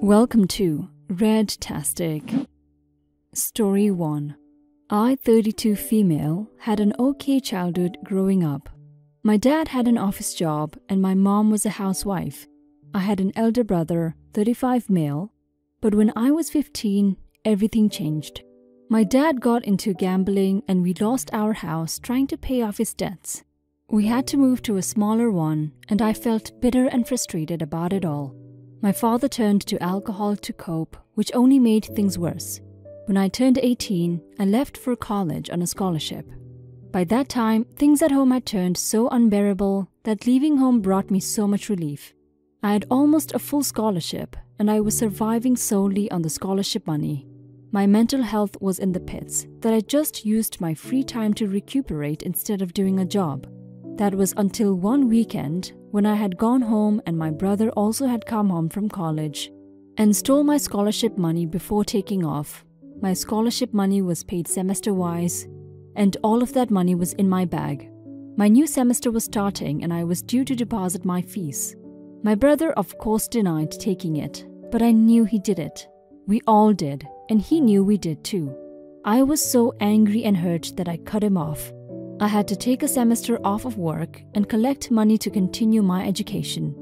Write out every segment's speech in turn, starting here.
Welcome to Redtastic. Story 1. I, 32 female, had an okay childhood growing up. My dad had an office job and my mom was a housewife. I had an elder brother, 35 male, but when I was 15, everything changed. My dad got into gambling and we lost our house trying to pay off his debts. We had to move to a smaller one and I felt bitter and frustrated about it all. My father turned to alcohol to cope, which only made things worse. When I turned 18, I left for college on a scholarship. By that time, things at home had turned so unbearable that leaving home brought me so much relief. I had almost a full scholarship, and I was surviving solely on the scholarship money. My mental health was in the pits, that I just used my free time to recuperate instead of doing a job. That was until one weekend when I had gone home and my brother also had come home from college and stole my scholarship money before taking off. My scholarship money was paid semester-wise, and all of that money was in my bag. My new semester was starting and I was due to deposit my fees. My brother of course denied taking it, but I knew he did it. We all did, and he knew we did too. I was so angry and hurt that I cut him off. I had to take a semester off of work and collect money to continue my education.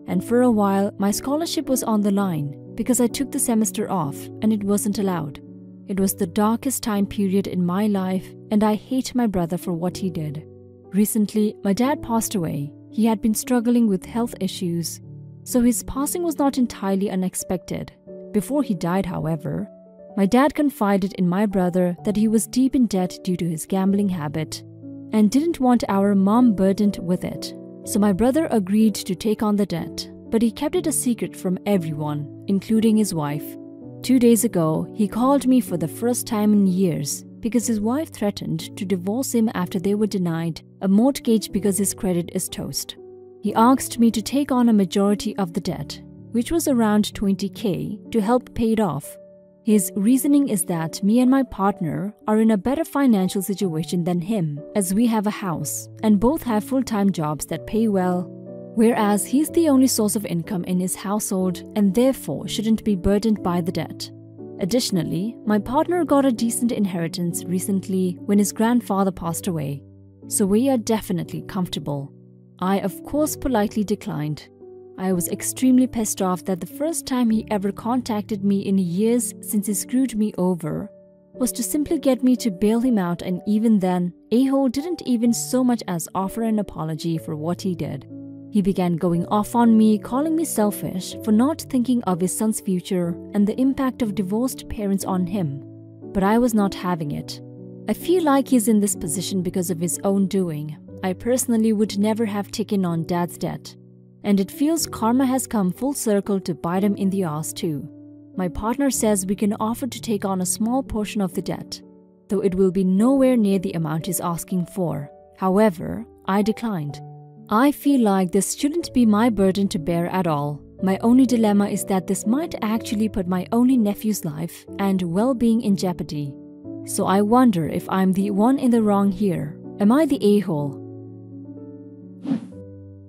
And for a while, my scholarship was on the line because I took the semester off and it wasn't allowed. It was the darkest time period in my life and I hate my brother for what he did. Recently, my dad passed away. He had been struggling with health issues, so his passing was not entirely unexpected. Before he died, however, my dad confided in my brother that he was deep in debt due to his gambling habit and didn't want our mom burdened with it. So my brother agreed to take on the debt, but he kept it a secret from everyone, including his wife. 2 days ago, he called me for the first time in years because his wife threatened to divorce him after they were denied a mortgage because his credit is toast. He asked me to take on a majority of the debt, which was around 20K, to help pay it off. His reasoning is that me and my partner are in a better financial situation than him, as we have a house and both have full-time jobs that pay well, whereas he's the only source of income in his household and therefore shouldn't be burdened by the debt. Additionally, my partner got a decent inheritance recently when his grandfather passed away, so we are definitely comfortable. I of course politely declined. I was extremely pissed off that the first time he ever contacted me in years since he screwed me over was to simply get me to bail him out, and even then, a-hole didn't even so much as offer an apology for what he did. He began going off on me, calling me selfish for not thinking of his son's future and the impact of divorced parents on him. But I was not having it. I feel like he's in this position because of his own doing. I personally would never have taken on dad's debt. And it feels karma has come full circle to bite him in the ass too. My partner says we can offer to take on a small portion of the debt, though it will be nowhere near the amount he's asking for. However, I declined. I feel like this shouldn't be my burden to bear at all. My only dilemma is that this might actually put my only nephew's life and well-being in jeopardy. So I wonder if I'm the one in the wrong here. Am I the a-hole?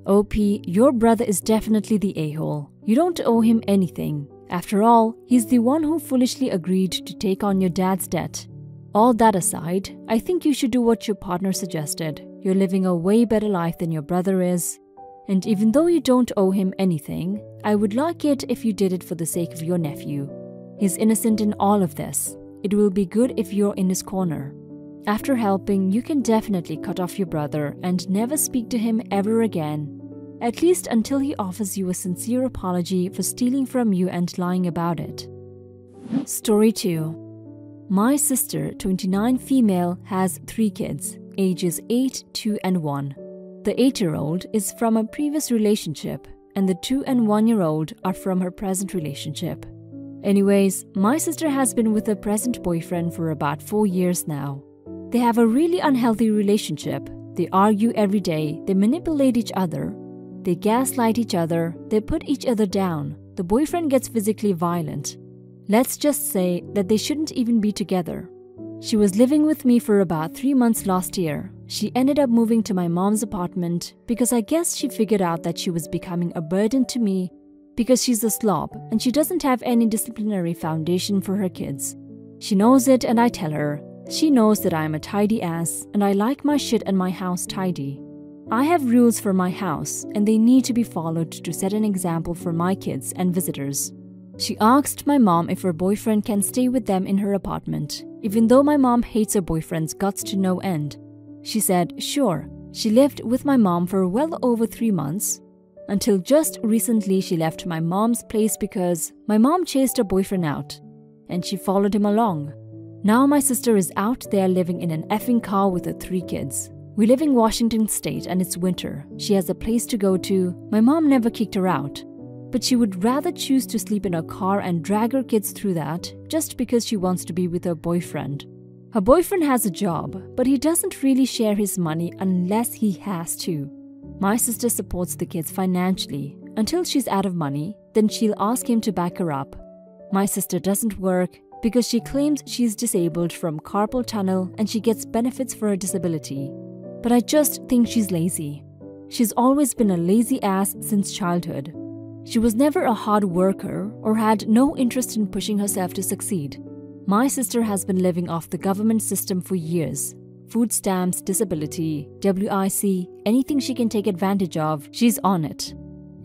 OP, your brother is definitely the a-hole. You don't owe him anything. After all, he's the one who foolishly agreed to take on your dad's debt. All that aside, I think you should do what your partner suggested. You're living a way better life than your brother is. And even though you don't owe him anything, I would like it if you did it for the sake of your nephew. He's innocent in all of this. It will be good if you're in his corner. After helping, you can definitely cut off your brother and never speak to him ever again. At least until he offers you a sincere apology for stealing from you and lying about it. Story 2. My sister, 29 female, has 3 kids, ages 8, 2 and 1. The 8-year-old is from a previous relationship and the 2 and 1-year-old are from her present relationship. Anyways, my sister has been with her present boyfriend for about 4 years now. They have a really unhealthy relationship. They argue every day, they manipulate each other, they gaslight each other, they put each other down. The boyfriend gets physically violent. Let's just say that they shouldn't even be together. She was living with me for about 3 months last year. She ended up moving to my mom's apartment because I guess she figured out that she was becoming a burden to me because she's a slob and she doesn't have any disciplinary foundation for her kids. She knows it and I tell her. She knows that I am a tidy ass and I like my shit and my house tidy. I have rules for my house and they need to be followed to set an example for my kids and visitors. She asked my mom if her boyfriend can stay with them in her apartment, even though my mom hates her boyfriend's guts to no end. She said, sure. She lived with my mom for well over 3 months, until just recently she left my mom's place because my mom chased her boyfriend out, and she followed him along. Now my sister is out there living in an effing car with her 3 kids. We live in Washington State and it's winter. She has a place to go to. My mom never kicked her out. But she would rather choose to sleep in her car and drag her kids through that just because she wants to be with her boyfriend. Her boyfriend has a job, but he doesn't really share his money unless he has to. My sister supports the kids financially. Until she's out of money, then she'll ask him to back her up. My sister doesn't work because she claims she's disabled from carpal tunnel and she gets benefits for her disability. But I just think she's lazy. She's always been a lazy ass since childhood. She was never a hard worker or had no interest in pushing herself to succeed. My sister has been living off the government system for years. Food stamps, disability, WIC, anything she can take advantage of, she's on it.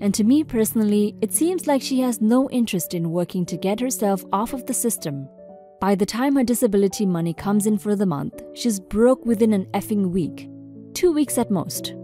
And to me personally, it seems like she has no interest in working to get herself off of the system. By the time her disability money comes in for the month, she's broke within an effing week. 2 weeks at most.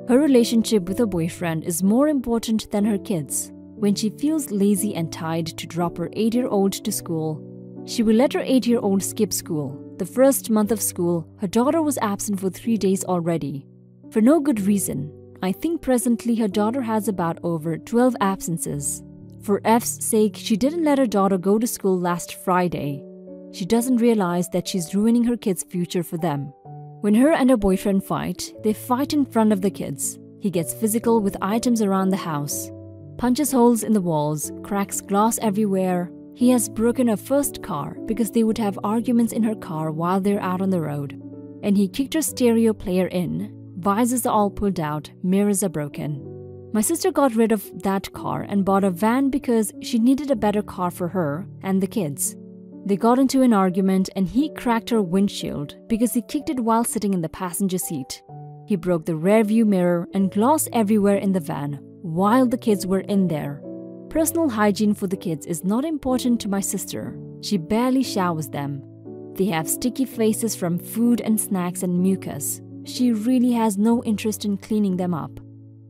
Her relationship with her boyfriend is more important than her kids. When she feels lazy and tired to drop her 8-year-old to school, she will let her 8-year-old skip school. The first month of school, her daughter was absent for 3 days already. For no good reason. I think presently her daughter has about over 12 absences. For F's sake, she didn't let her daughter go to school last Friday. She doesn't realize that she's ruining her kids' future for them. When her and her boyfriend fight, they fight in front of the kids. He gets physical with items around the house, punches holes in the walls, cracks glass everywhere. He has broken her first car because they would have arguments in her car while they're out on the road. And he kicked her stereo player in, visors are all pulled out, mirrors are broken. My sister got rid of that car and bought a van because she needed a better car for her and the kids. They got into an argument and he cracked her windshield because he kicked it while sitting in the passenger seat. He broke the rearview mirror and glass everywhere in the van while the kids were in there. Personal hygiene for the kids is not important to my sister. She barely showers them. They have sticky faces from food and snacks and mucus. She really has no interest in cleaning them up.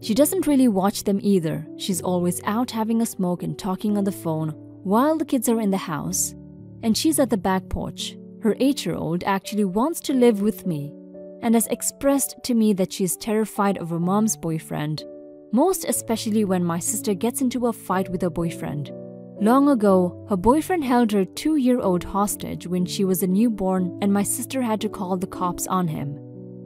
She doesn't really watch them either. She's always out having a smoke and talking on the phone while the kids are in the house. And she's at the back porch. Her 8-year-old actually wants to live with me and has expressed to me that she's terrified of her mom's boyfriend, most especially when my sister gets into a fight with her boyfriend. Long ago, her boyfriend held her 2-year-old hostage when she was a newborn and my sister had to call the cops on him.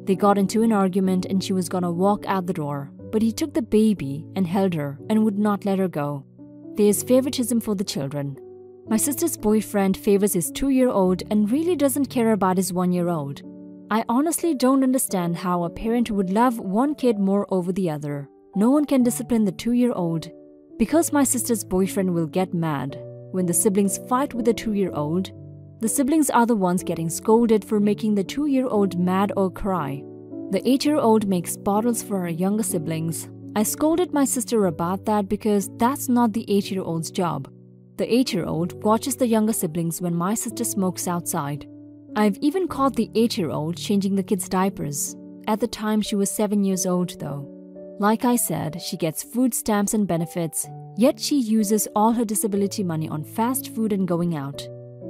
They got into an argument and she was gonna walk out the door, but he took the baby and held her and would not let her go. There is favoritism for the children. My sister's boyfriend favors his 2-year-old and really doesn't care about his 1-year-old. I honestly don't understand how a parent would love one kid more over the other. No one can discipline the 2-year-old because my sister's boyfriend will get mad. When the siblings fight with the 2-year-old, the siblings are the ones getting scolded for making the 2-year-old mad or cry. The 8-year-old makes bottles for her younger siblings. I scolded my sister about that because that's not the 8-year-old's job. The 8-year-old watches the younger siblings when my sister smokes outside. I've even caught the 8-year-old changing the kids' diapers. At the time she was 7 years old though. Like I said, she gets food stamps and benefits, yet she uses all her disability money on fast food and going out.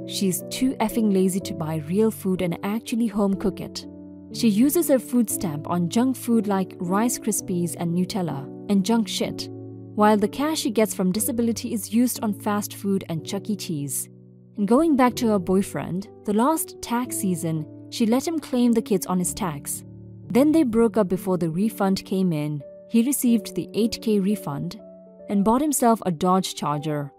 She's too effing lazy to buy real food and actually home cook it. She uses her food stamp on junk food like Rice Krispies and Nutella and junk shit, while the cash she gets from disability is used on fast food and Chuck E. Cheese. And going back to her boyfriend, the last tax season, she let him claim the kids on his tax. Then they broke up before the refund came in. He received the $8,000 refund and bought himself a Dodge Charger.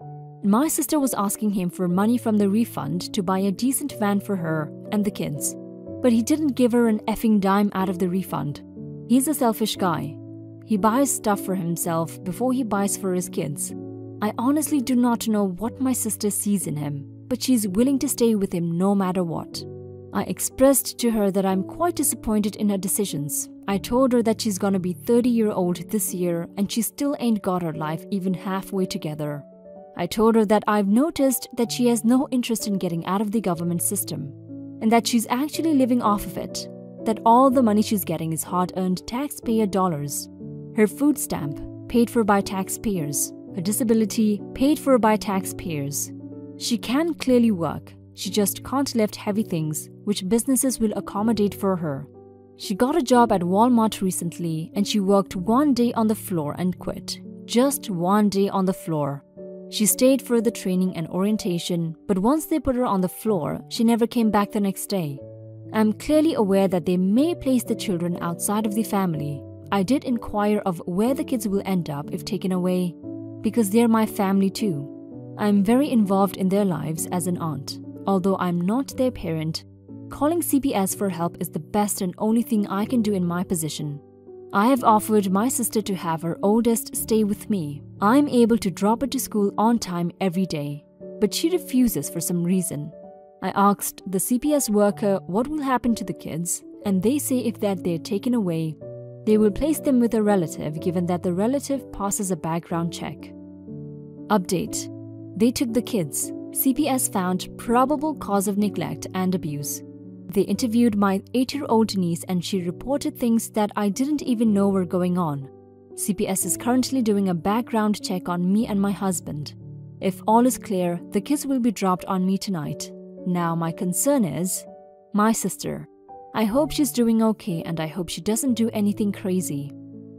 My sister was asking him for money from the refund to buy a decent van for her and the kids. But he didn't give her an effing dime out of the refund. He's a selfish guy. He buys stuff for himself before he buys for his kids. I honestly do not know what my sister sees in him, but she's willing to stay with him no matter what. I expressed to her that I'm quite disappointed in her decisions. I told her that she's gonna be 30-year-old this year and she still ain't got her life even halfway together. I told her that I've noticed that she has no interest in getting out of the government system and that she's actually living off of it, that all the money she's getting is hard-earned taxpayer dollars. Her food stamp, paid for by taxpayers. Her disability, paid for by taxpayers. She can clearly work, she just can't lift heavy things, which businesses will accommodate for her. She got a job at Walmart recently and she worked 1 day on the floor and quit. Just 1 day on the floor. She stayed for the training and orientation, but once they put her on the floor, she never came back the next day. I'm clearly aware that they may place the children outside of the family. I did inquire of where the kids will end up if taken away, because they're my family too. I'm very involved in their lives as an aunt. Although I'm not their parent, calling CPS for help is the best and only thing I can do in my position. I have offered my sister to have her oldest stay with me. I'm able to drop her to school on time every day, but she refuses for some reason. I asked the CPS worker what will happen to the kids, and they say if that they're taken away, they will place them with a relative given that the relative passes a background check. Update. They took the kids. CPS found probable cause of neglect and abuse. They interviewed my 8-year-old niece and she reported things that I didn't even know were going on. CPS is currently doing a background check on me and my husband. If all is clear, the kids will be dropped on me tonight. Now my concern is my sister. I hope she's doing okay and I hope she doesn't do anything crazy.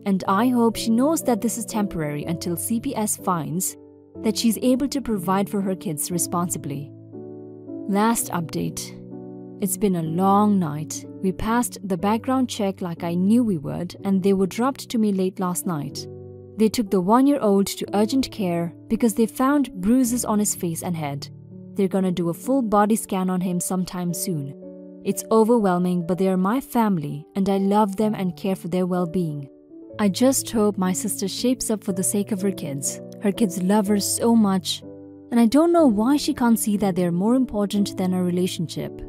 And I hope she knows that this is temporary until CPS finds that she's able to provide for her kids responsibly. Last update. It's been a long night. We passed the background check like I knew we would, and they were dropped to me late last night. They took the 1-year-old to urgent care because they found bruises on his face and head. They're gonna do a full body scan on him sometime soon. It's overwhelming, but they are my family, and I love them and care for their well-being. I just hope my sister shapes up for the sake of her kids. Her kids love her so much, and I don't know why she can't see that they're more important than our relationship.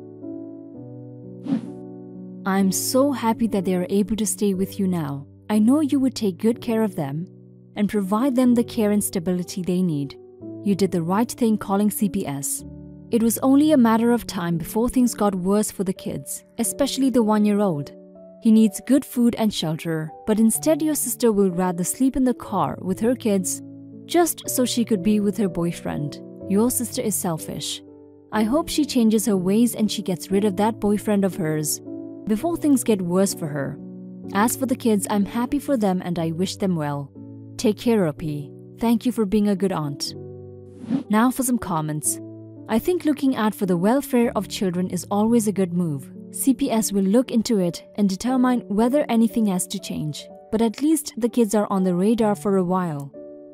I'm so happy that they are able to stay with you now. I know you would take good care of them and provide them the care and stability they need. You did the right thing calling CPS. It was only a matter of time before things got worse for the kids, especially the 1-year-old. He needs good food and shelter, but instead your sister will rather sleep in the car with her kids just so she could be with her boyfriend. Your sister is selfish. I hope she changes her ways and she gets rid of that boyfriend of hers before things get worse for her. As for the kids, I'm happy for them and I wish them well. Take care, OP. Thank you for being a good aunt. Now for some comments. I think looking out for the welfare of children is always a good move. CPS will look into it and determine whether anything has to change. But at least the kids are on the radar for a while.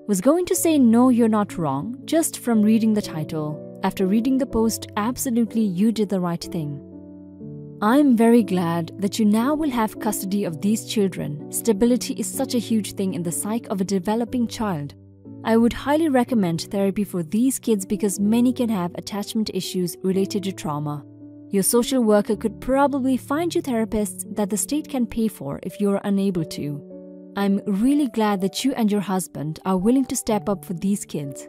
Was going to say no, you're not wrong, just from reading the title. After reading the post, absolutely you did the right thing. I'm very glad that you now will have custody of these children. Stability is such a huge thing in the psyche of a developing child. I would highly recommend therapy for these kids because many can have attachment issues related to trauma. Your social worker could probably find you therapists that the state can pay for if you are unable to. I'm really glad that you and your husband are willing to step up for these kids.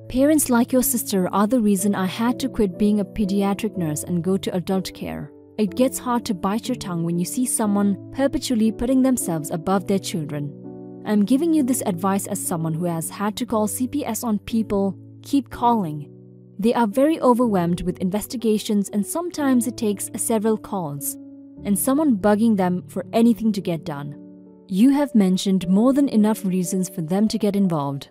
Parents like your sister are the reason I had to quit being a pediatric nurse and go to adult care. It gets hard to bite your tongue when you see someone perpetually putting themselves above their children. I'm giving you this advice as someone who has had to call CPS on people. Keep calling. They are very overwhelmed with investigations and sometimes it takes several calls and someone bugging them for anything to get done. You have mentioned more than enough reasons for them to get involved.